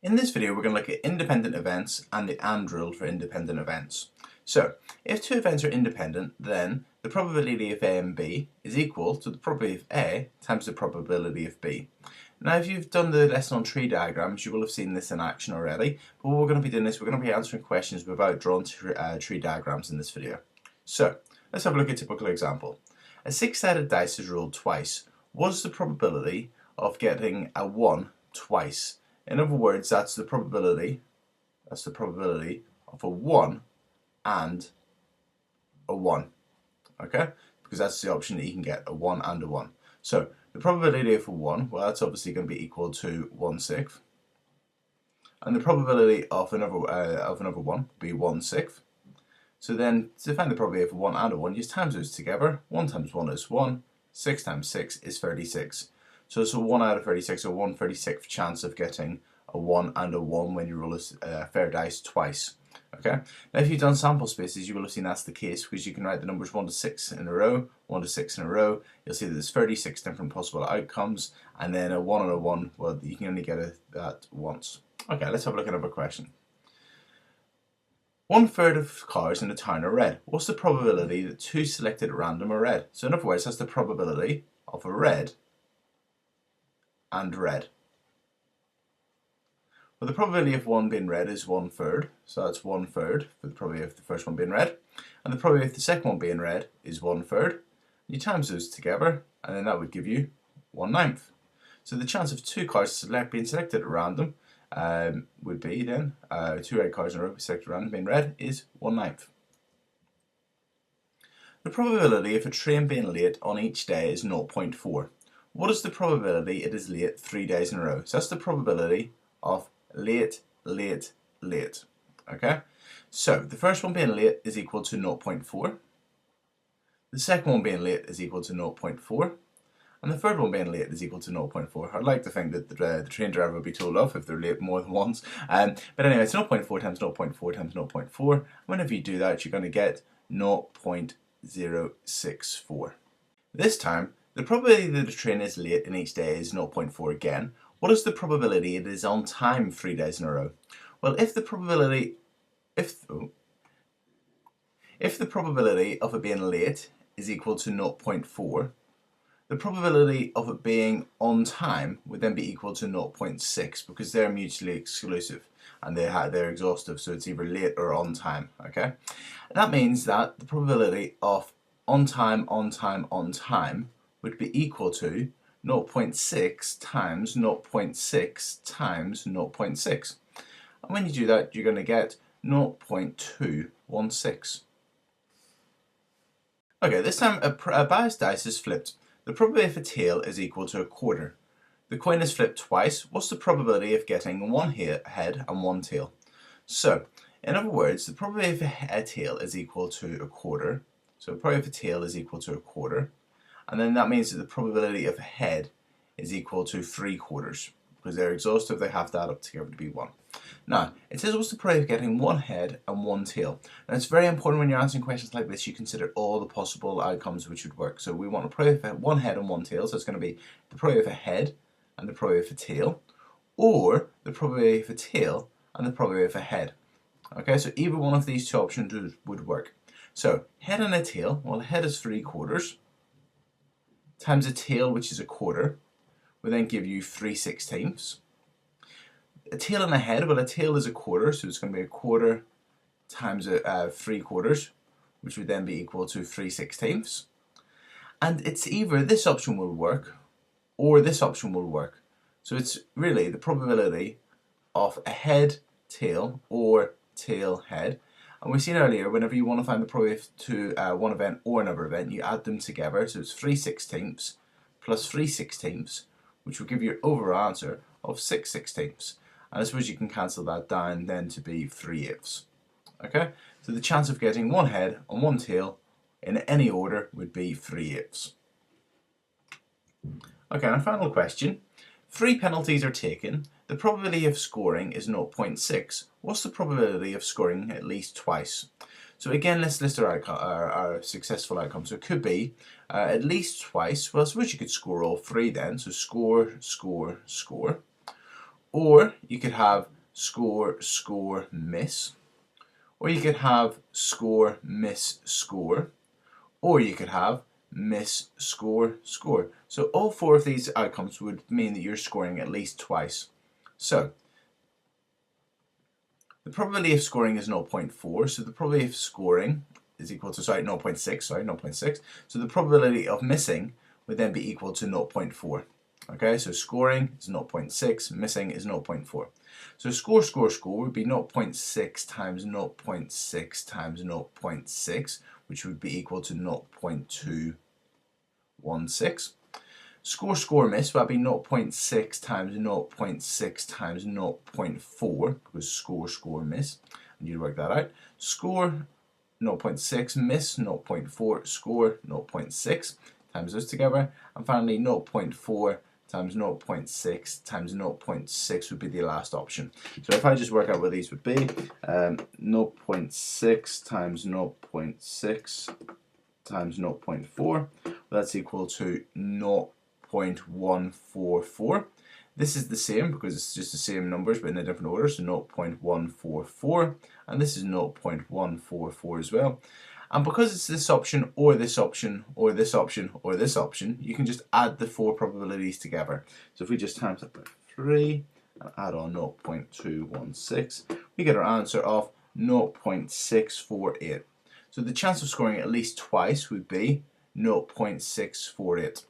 In this video, we're going to look at independent events and the AND rule for independent events. So, if two events are independent, then the probability of A and B is equal to the probability of A times the probability of B. Now, if you've done the lesson on tree diagrams, you will have seen this in action already. But what we're going to be doing is we're going to be answering questions without drawing tree diagrams in this video. So, let's have a look at a typical example. A six-sided dice is rolled twice. What is the probability of getting a 1 twice? In other words, that's the probability of a 1 and a 1, okay? Because that's the option that you can get, a 1 and a 1. So the probability of a 1, well, that's obviously going to be equal to 1/6. And the probability of another 1 would be 1/6. So then, to find the probability of a 1 and a 1, you just times those together. 1 times 1 is 1, 6 times 6 is 36. So it's a 1 out of 36, or 1/36th chance of getting a 1 and a 1 when you roll a fair dice twice. Okay. Now, if you've done sample spaces, you will have seen that's the case, because you can write the numbers 1 to 6 in a row, 1 to 6 in a row. You'll see that there's 36 different possible outcomes, and then a 1 and a 1, well, you can only get that once. Okay, let's have a look at another question. 1/3 of cars in a town are red. What's the probability that two selected at random are red? So in other words, that's the probability of a red and red. Well, the probability of one being red is 1/3, so that's 1/3 for the probability of the first one being red, and the probability of the second one being red is 1/3. You times those together, and then that would give you 1/9. So the chance of two cars being selected at random would be then, two red cars in a row selected at random being red is 1/9. The probability of a train being late on each day is 0.4. What is the probability it is late 3 days in a row? So that's the probability of late, late, late. Okay? So the first one being late is equal to 0.4. The second one being late is equal to 0.4. And the third one being late is equal to 0.4. I'd like to think that the train driver would be told off if they're late more than once. But anyway, it's 0.4 times 0.4 times 0.4. And whenever you do that, you're going to get 0.064. This time, the probability that a train is late in each day is 0.4 again. What is the probability it is on time 3 days in a row? Well, if the probability of it being late is equal to 0.4, the probability of it being on time would then be equal to 0.6, because they're mutually exclusive and they're exhaustive, so it's either late or on time. Okay, and that means that the probability of on time, on time, on time would be equal to 0.6 times 0.6 times 0.6. And when you do that, you're going to get 0.216. Okay, this time a biased dice is flipped. The probability of a tail is equal to a quarter. The coin is flipped twice. What's the probability of getting one head and one tail? So, in other words, the probability of a tail is equal to a quarter. So the probability of a tail is equal to a quarter. And then that means that the probability of a head is equal to 3/4. Because they're exhaustive, they have to add up together to be 1. Now, it says what's the probability of getting one head and one tail. Now, it's very important when you're answering questions like this, you consider all the possible outcomes which would work. So we want a probability of one head and one tail, so it's going to be the probability of a head and the probability of a tail, or the probability of a tail and the probability of a head. Okay, so either one of these two options would work. So, head and a tail, well, a head is 3/4, times a tail, which is a quarter, will then give you 3/16. A tail and a head, well, a tail is a quarter, so it's going to be a quarter times 3/4, which would then be equal to 3/16. And it's either this option will work, or this option will work. So it's really the probability of a head, tail, or tail, head. And we've seen earlier, whenever you want to find the probability to one event or another event, you add them together. So it's 3/16 plus 3/16, which will give you your overall answer of 6/16. And I suppose you can cancel that down then to be 3/8. Okay, so the chance of getting one head and one tail in any order would be 3/8. Okay, and our final question. 3 penalties are taken. The probability of scoring is 0.6. What's the probability of scoring at least twice? So again, let's list our successful outcomes. So it could be at least twice. Well, I suppose you could score all 3 then. So score, score, score. Or you could have score, score, miss. Or you could have score, miss, score. Or you could have miss, score, score. So all four of these outcomes would mean that you're scoring at least twice. So the probability of scoring is 0.4, so the probability of scoring is equal to, 0.6. So the probability of missing would then be equal to 0.4. Okay, so scoring is 0.6, missing is 0.4. So score, score, score would be 0.6 times 0.6 times 0.6, which would be equal to 0.216. Score, score, miss would be 0.6 times 0.6 times 0.4, because score, score, miss, and you'd work that out. Score 0.6, miss 0.4, score 0.6, times those together, and finally 0.4 times 0.6 times 0.6 would be the last option. So if I just work out what these would be, 0.6 times 0.6 times 0.4, well, that's equal to 0.144. This is the same because it's just the same numbers but in a different order, so 0.144, and this is 0.144 as well. And because it's this option or this option or this option or this option, you can just add the four probabilities together. So if we just times that by 3 and add on 0.216, we get our answer of 0.648. So the chance of scoring at least twice would be 0.648.